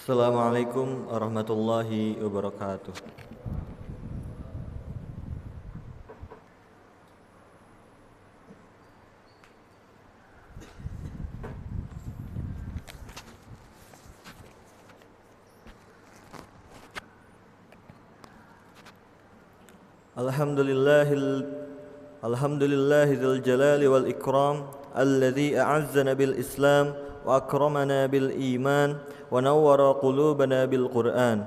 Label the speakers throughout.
Speaker 1: Assalamualaikum warahmatullahi wabarakatuh. Alhamdulillahil jalali wal ikram alladzi a'azzana bil Islam wa akramana bil iman wa nawwara qulubana bil Qur'an.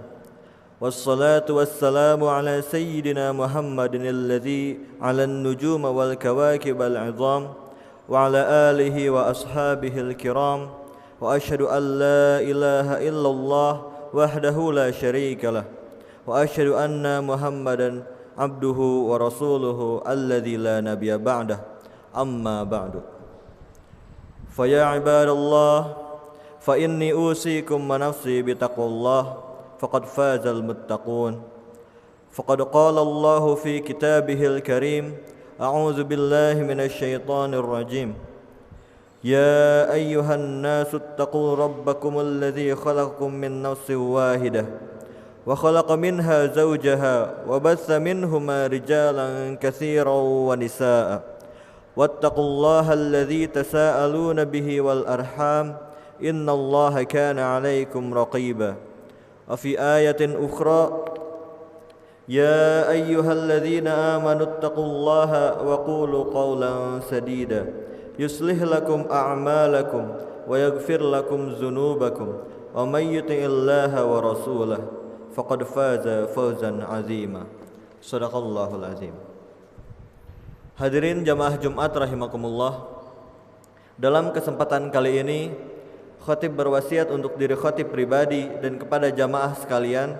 Speaker 1: Wassalatu wassalamu ala sayyidina Muhammadin alladzi 'alan nujum wal kawakib al 'idham wa ala alihi wa ashabihil kiram. Wa asyhadu an la ilaha illallah wahdahu la syarika lah wa asyhadu anna Muhammadan abduhu wa rasuluhu alladzi la nabiyya ba'dah, amma ba'du. Fa ya ibadallah, fa inni usikum wa nafsi bitaqwallah, faqad fazal muttaqun. Faqad qala Allah fi kitabihil karim, a'udzu billahi minasy syaithanir rajim. Ya ayyuhan nasu ittaqu rabbakumul ladzi khalaqakum min nafsin wahidah wa khalaqa minha zawjaha wa batha minhuma rijalan katsiran wa nisaa wattaqullaha alladzi tasaaluna bihi wal arham innallaha kana 'alaikum raqiba. Wa fi ayatin ukhra ya ayyuhalladzina amanu ittaqullaha wa qulu qawlan sadida yuslih lakum a'malakum wa yaghfir lakum dzunubakum wa may yuti'illaha wa rasulahu faqad faza fawzan azima. Shadaqallahul azim. Hadirin jamaah Jumat rahimakumullah. Dalam kesempatan kali ini khatib berwasiat untuk diri khatib pribadi dan kepada jamaah sekalian,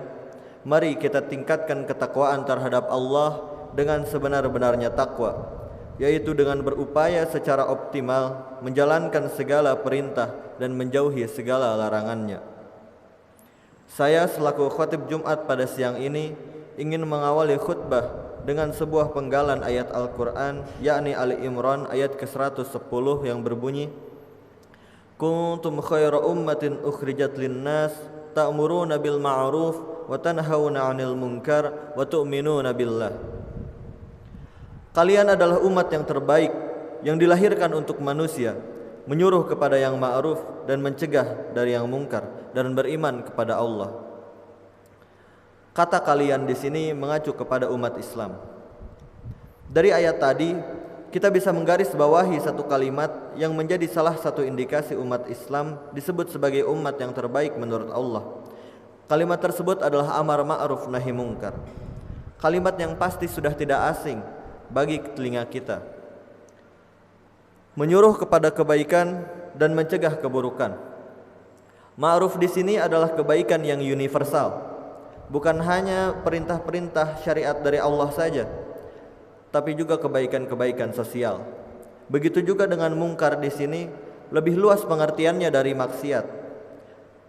Speaker 1: mari kita tingkatkan ketakwaan terhadap Allah dengan sebenar-benarnya takwa, yaitu dengan berupaya secara optimal menjalankan segala perintah dan menjauhi segala larangannya. Saya selaku khatib Jumat pada siang ini ingin mengawali khutbah dengan sebuah penggalan ayat Al-Quran, yakni Ali Imran ayat ke-110 yang berbunyi, Kuntum khaira ummatin ukhrijat linnas ta'muruna bil ma'ruf wa tanhauna 'anil munkar wa tu'minuna billah. Kalian adalah umat yang terbaik yang dilahirkan untuk manusia, menyuruh kepada yang ma'ruf dan mencegah dari yang mungkar dan beriman kepada Allah. Kata kalian di sini mengacu kepada umat Islam. Dari ayat tadi kita bisa menggarisbawahi satu kalimat yang menjadi salah satu indikasi umat Islam disebut sebagai umat yang terbaik menurut Allah. Kalimat tersebut adalah amar ma'ruf nahi mungkar. Kalimat yang pasti sudah tidak asing bagi telinga kita. Menyuruh kepada kebaikan dan mencegah keburukan. Ma'ruf di sini adalah kebaikan yang universal, bukan hanya perintah-perintah syariat dari Allah saja, tapi juga kebaikan-kebaikan sosial. Begitu juga dengan mungkar di sini, lebih luas pengertiannya dari maksiat.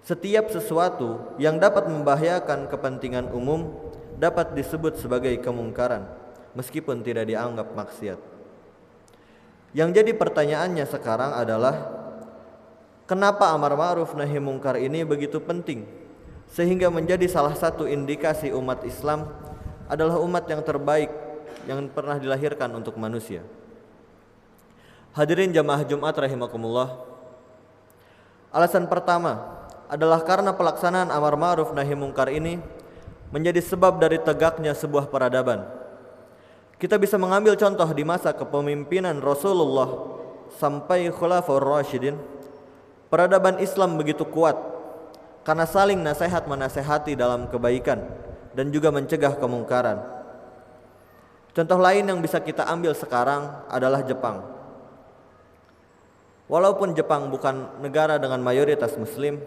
Speaker 1: Setiap sesuatu yang dapat membahayakan kepentingan umum dapat disebut sebagai kemungkaran, meskipun tidak dianggap maksiat. Yang jadi pertanyaannya sekarang adalah, kenapa amar ma'ruf nahi mungkar ini begitu penting sehingga menjadi salah satu indikasi umat Islam adalah umat yang terbaik yang pernah dilahirkan untuk manusia. Hadirin jamaah Jumat rahimakumullah. Alasan pertama adalah karena pelaksanaan amar ma'ruf nahi mungkar ini menjadi sebab dari tegaknya sebuah peradaban. Kita bisa mengambil contoh di masa kepemimpinan Rasulullah sampai Khulafaur Rasyidin. Peradaban Islam begitu kuat karena saling nasihat menasehati dalam kebaikan dan juga mencegah kemungkaran. Contoh lain yang bisa kita ambil sekarang adalah Jepang. Walaupun Jepang bukan negara dengan mayoritas muslim,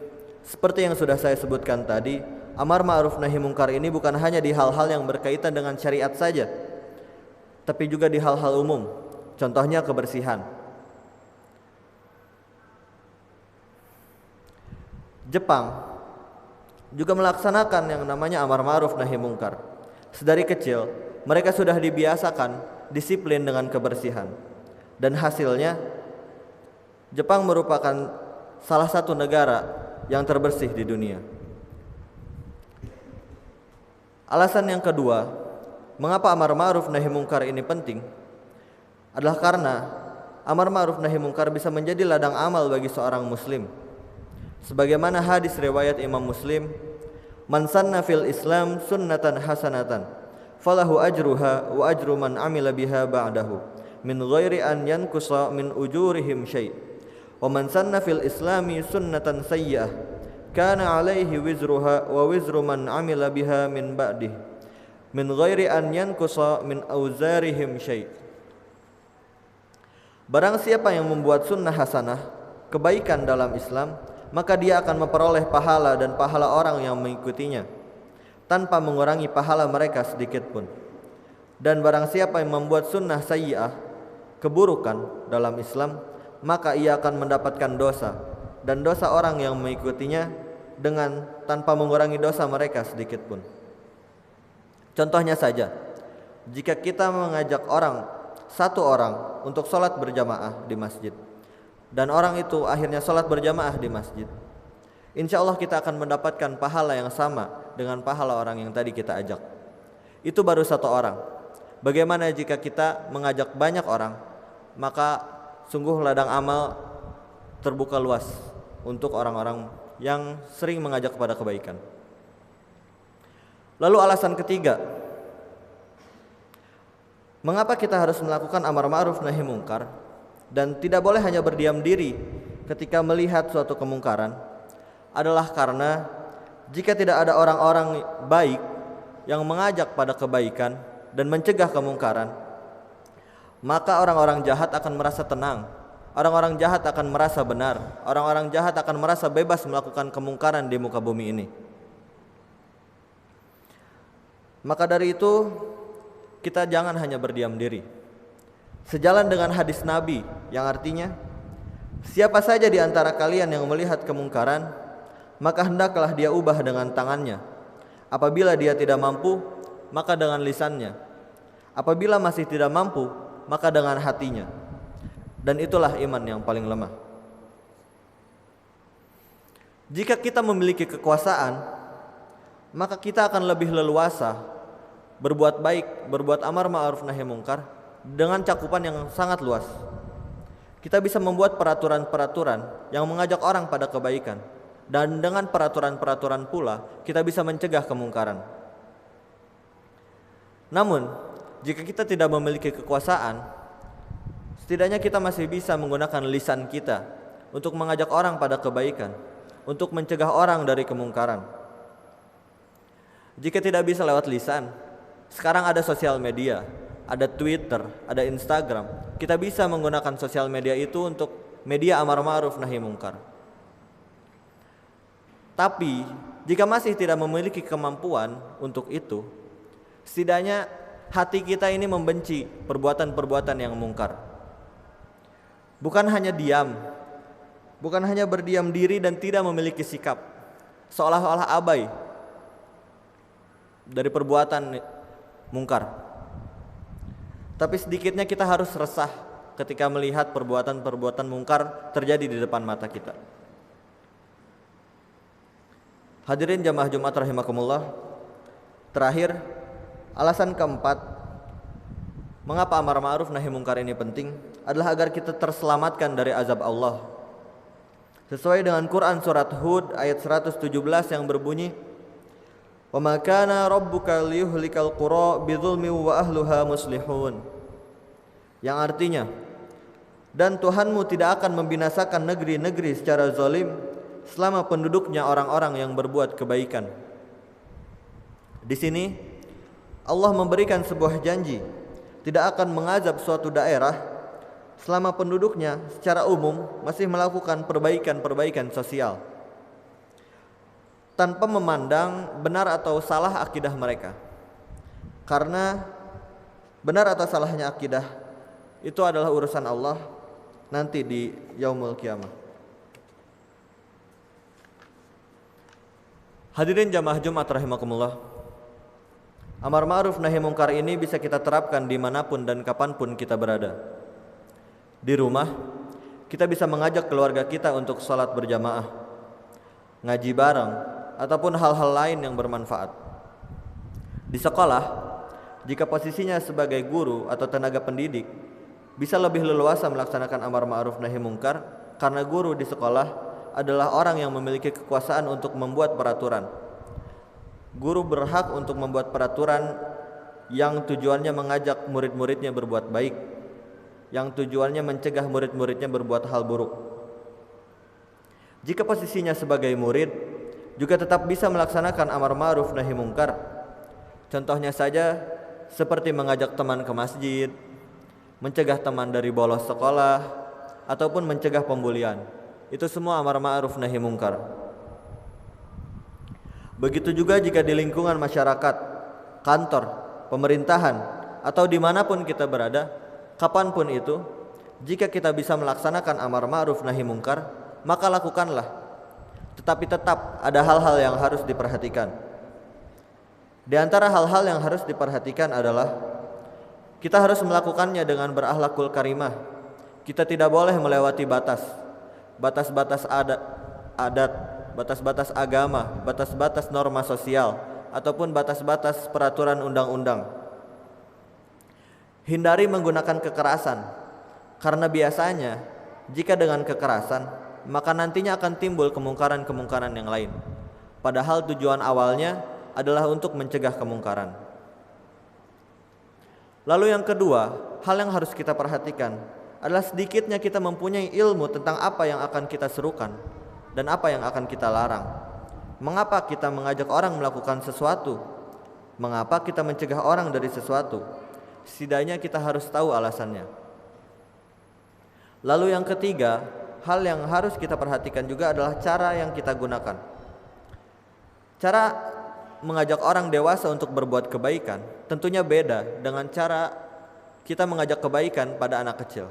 Speaker 1: seperti yang sudah saya sebutkan tadi, amar ma'ruf nahi mungkar ini bukan hanya di hal-hal yang berkaitan dengan syariat saja, tapi juga di hal-hal umum. Contohnya kebersihan. Jepang juga melaksanakan yang namanya amar ma'ruf nahi mungkar. Sedari kecil mereka sudah dibiasakan disiplin dengan kebersihan. Dan hasilnya Jepang merupakan salah satu negara yang terbersih di dunia. Alasan yang kedua, mengapa amar ma'ruf nahi mungkar ini penting adalah karena amar ma'ruf nahi mungkar bisa menjadi ladang amal bagi seorang muslim. Sebagaimana hadis riwayat Imam Muslim, "Man sanna fil Islam sunnatan hasanatan, falahu ajruha wa ajru man amila biha ba'dahu, min ghairi an yankusa min ujurihim syai'. Wa man sanna fil Islami sunnatan sayyi'ah, kana alaihi wizruha wa wizru man amila biha min ba'dih, min ghairi an yankusa min auzarihim syai'." Barang siapa yang membuat sunnah hasanah, kebaikan dalam Islam, maka dia akan memperoleh pahala dan pahala orang yang mengikutinya tanpa mengurangi pahala mereka sedikit pun. Dan barang siapa yang membuat sunnah sayyi'ah, keburukan dalam Islam, maka ia akan mendapatkan dosa dan dosa orang yang mengikutinya dengan tanpa mengurangi dosa mereka sedikit pun. Contohnya saja, jika kita mengajak satu orang untuk sholat berjamaah di masjid, dan orang itu akhirnya sholat berjamaah di masjid, insya Allah kita akan mendapatkan pahala yang sama dengan pahala orang yang tadi kita ajak. Itu baru satu orang. Bagaimana jika kita mengajak banyak orang? Maka sungguh ladang amal terbuka luas untuk orang-orang yang sering mengajak kepada kebaikan. Lalu alasan ketiga, mengapa kita harus melakukan amar ma'ruf nahi mungkar dan tidak boleh hanya berdiam diri ketika melihat suatu kemungkaran, adalah karena jika tidak ada orang-orang baik yang mengajak pada kebaikan dan mencegah kemungkaran, maka orang-orang jahat akan merasa tenang, orang-orang jahat akan merasa benar, orang-orang jahat akan merasa bebas melakukan kemungkaran di muka bumi ini. Maka dari itu, kita jangan hanya berdiam diri. Sejalan dengan hadis Nabi yang artinya, siapa saja di antara kalian yang melihat kemungkaran, maka hendaklah dia ubah dengan tangannya. Apabila dia tidak mampu, maka dengan lisannya. Apabila masih tidak mampu, maka dengan hatinya. Dan itulah iman yang paling lemah. Jika kita memiliki kekuasaan, maka kita akan lebih leluasa berbuat baik, berbuat amar ma'ruf nahi mungkar dengan cakupan yang sangat luas. Kita bisa membuat peraturan-peraturan yang mengajak orang pada kebaikan, dan dengan peraturan-peraturan pula kita bisa mencegah kemungkaran. Namun, jika kita tidak memiliki kekuasaan, setidaknya kita masih bisa menggunakan lisan kita untuk mengajak orang pada kebaikan, untuk mencegah orang dari kemungkaran. Jika tidak bisa lewat lisan, sekarang ada sosial media, ada Twitter, ada Instagram. Kita bisa menggunakan sosial media itu untuk media amar ma'ruf nahi mungkar. Tapi jika masih tidak memiliki kemampuan untuk itu, setidaknya hati kita ini membenci perbuatan-perbuatan yang mungkar. Bukan hanya diam, bukan hanya berdiam diri dan tidak memiliki sikap, seolah-olah abai dari perbuatan mungkar. Tapi sedikitnya kita harus resah ketika melihat perbuatan-perbuatan mungkar terjadi di depan mata kita. Hadirin jamaah Jumat rahimakumullah. Terakhir, alasan keempat, mengapa amar ma'ruf nahi mungkar ini penting adalah agar kita terselamatkan dari azab Allah. Sesuai dengan Quran surat Hud ayat 117 yang berbunyi, "Wa ma kana rabbuka liyuhlikal qura bidzulmi wa ahluha muslihun." Yang artinya, dan Tuhanmu tidak akan membinasakan negeri-negeri secara zalim selama penduduknya orang-orang yang berbuat kebaikan. Di sini Allah memberikan sebuah janji tidak akan mengazab suatu daerah selama penduduknya secara umum masih melakukan perbaikan-perbaikan sosial, tanpa memandang benar atau salah akidah mereka. Karena benar atau salahnya akidah itu adalah urusan Allah nanti di yaumul kiamah. Hadirin jamaah Jumat rahimakumullah. Amar ma'ruf nahi mungkar ini bisa kita terapkan dimanapun dan kapanpun kita berada. Di rumah, kita bisa mengajak keluarga kita untuk sholat berjamaah, ngaji bareng, ataupun hal-hal lain yang bermanfaat. Di sekolah, jika posisinya sebagai guru atau tenaga pendidik, bisa lebih leluasa melaksanakan amar ma'ruf nahi mungkar karena guru di sekolah adalah orang yang memiliki kekuasaan untuk membuat peraturan. Guru berhak untuk membuat peraturan yang tujuannya mengajak murid-muridnya berbuat baik, yang tujuannya mencegah murid-muridnya berbuat hal buruk. Jika posisinya sebagai murid, juga tetap bisa melaksanakan amar ma'ruf nahi mungkar. Contohnya saja seperti mengajak teman ke masjid, mencegah teman dari bolos sekolah, ataupun mencegah pembulian. Itu semua amar ma'ruf nahi mungkar. Begitu juga jika di lingkungan masyarakat, kantor, pemerintahan, atau dimanapun kita berada, kapanpun itu, jika kita bisa melaksanakan amar ma'ruf nahi mungkar, maka lakukanlah. Tetapi tetap ada hal-hal yang harus diperhatikan. Di antara hal-hal yang harus diperhatikan adalah kita harus melakukannya dengan berakhlakul karimah. Kita tidak boleh melewati batas-batas adat, batas-batas agama, batas-batas norma sosial, ataupun batas-batas peraturan undang-undang. Hindari menggunakan kekerasan, karena biasanya jika dengan kekerasan, maka nantinya akan timbul kemungkaran-kemungkaran yang lain. Padahal tujuan awalnya adalah untuk mencegah kemungkaran. Lalu yang kedua, hal yang harus kita perhatikan adalah sedikitnya kita mempunyai ilmu tentang apa yang akan kita serukan dan apa yang akan kita larang. Mengapa kita mengajak orang melakukan sesuatu? Mengapa kita mencegah orang dari sesuatu? Setidaknya kita harus tahu alasannya. Lalu yang ketiga, hal yang harus kita perhatikan juga adalah cara yang kita gunakan. Cara mengajak orang dewasa untuk berbuat kebaikan tentunya beda dengan cara kita mengajak kebaikan pada anak kecil.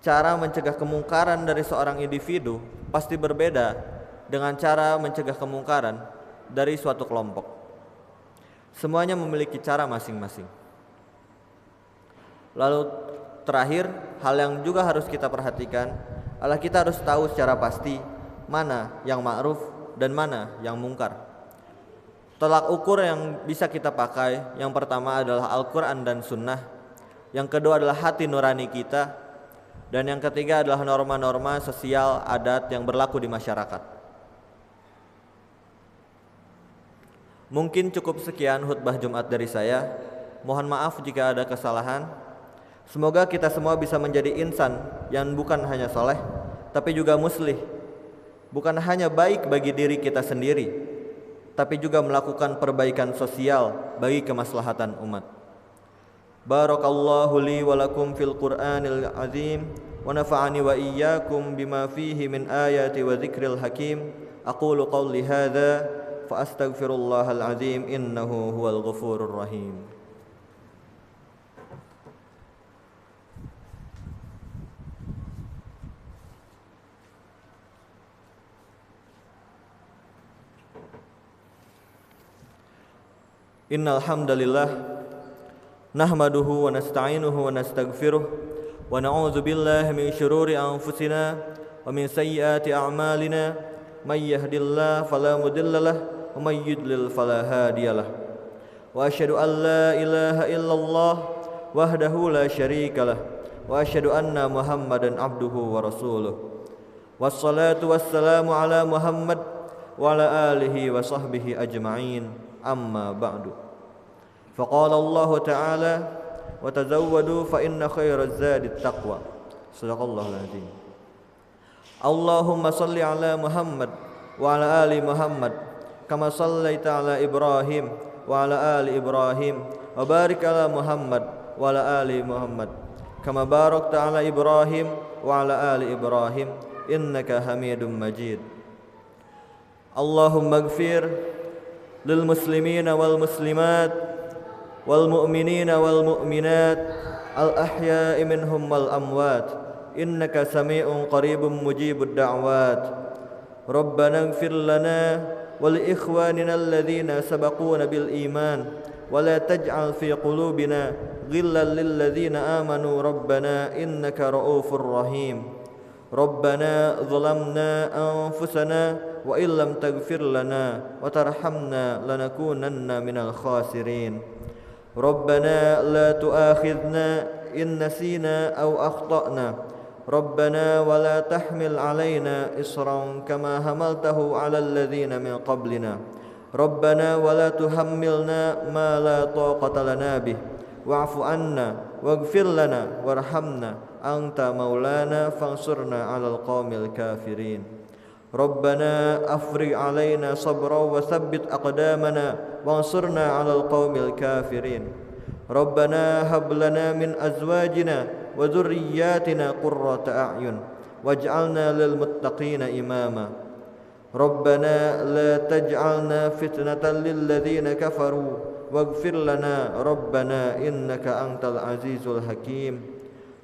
Speaker 1: Cara mencegah kemungkaran dari seorang individu pasti berbeda dengan cara mencegah kemungkaran dari suatu kelompok. Semuanya memiliki cara masing-masing. Lalu terakhir, hal yang juga harus kita perhatikan adalah kita harus tahu secara pasti mana yang ma'ruf dan mana yang mungkar. Tolak ukur yang bisa kita pakai, yang pertama adalah Al-Quran dan Sunnah, yang kedua adalah hati nurani kita, dan yang ketiga adalah norma-norma sosial adat yang berlaku di masyarakat. Mungkin cukup sekian khutbah Jumat dari saya. Mohon maaf jika ada kesalahan. Semoga kita semua bisa menjadi insan yang bukan hanya soleh, tapi juga muslih. Bukan hanya baik bagi diri kita sendiri, tapi juga melakukan perbaikan sosial bagi kemaslahatan umat. Barakallahu li wa lakum fil Qur'anil azim wa nafa'ani wa iyyakum bima fihi min ayati wa dzikril hakim. Aqulu qawli hadza fa astaghfirullahal azim innahu huwal ghafurur rahim. Innal hamdalillah nahmaduhu wa nasta'inuhu wa nastaghfiruh wa na'udzu billahi min shururi anfusina wa min sayyiati a'malina may yahdihillahu fala mudhillalah wa may yudlil fala hadiyalah wa asyhadu an la ilaha illallah wahdahu la syarikalah wa asyhadu anna Muhammadan abduhu wa rasuluh. Wassalatu wassalamu ala Muhammad wa ala alihi wa sahbihi ajma'in. Amma ba'du. Faqala Allah Ta'ala wa tazawwadu fa inna khairaz zadi taqwa. Shadaqallahul azim. Allahumma salli ala Muhammad wa ala ali Muhammad kama sallaita ala Ibrahim wa ala ali Ibrahim wa barik ala Muhammad wa ala ali Muhammad kama barakta ala Ibrahim wa ala ali Ibrahim innaka Hamidum Majid. Allahumma ighfir lil muslimina wal muslimat wal mu'minina wal mu'minat al ahya'i minhum wal amwat innaka sami'un qaribun mujibud da'wat. Rabbana ighfir lana wa li ikhwanina alladhina sabaquna bil iman wa la taj'al fi qulubina ghillan lil ladzina amanu rabbana innaka ra'ufur rahim. ربنا ظلمنا أنفسنا وإن لم تغفر لنا وترحمنا لنكونن من الخاسرين ربنا لا تؤاخذنا إن نسينا أو أخطأنا ربنا ولا تحمل علينا إصرا كما حملته على الذين من قبلنا ربنا ولا تحملنا ما لا طاقة لنا به واعف عنا واغفر لنا وارحمنا أنت مولانا فانصرنا على القوم الكافرين ربنا أفرغ علينا صبرا وثبت أقدامنا وانصرنا على القوم الكافرين ربنا هب لنا من أزواجنا وذرياتنا قرة أعين واجعلنا للمتقين إماما ربنا لا تجعلنا فتنة للذين كفروا واغفر لنا ربنا إنك أنت العزيز الحكيم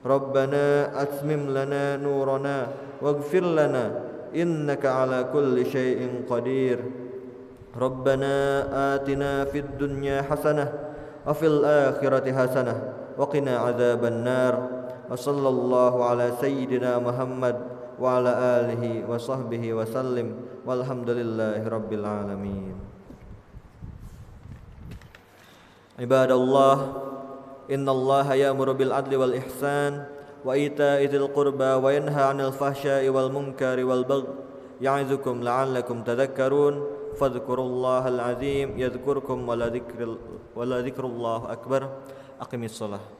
Speaker 1: ربنا أتمم لنا نورنا واغفر لنا إنك على كل شيء قدير ربنا آتنا في الدنيا حسنة وفي الآخرة حسنة وقنا عذاب النار وصلى الله على سيدنا محمد وعلى آله وصحبه وسلم والحمد لله رب العالمين عباد الله إن الله يأمر بالعدل والإحسان وإيتاء ذي القربى وينهى عن الفحشاء والمنكر والبغي يعظكم لعلكم تذكرون فاذكروا الله العظيم يذكركم ولذكر الله أكبر أقم الصلاة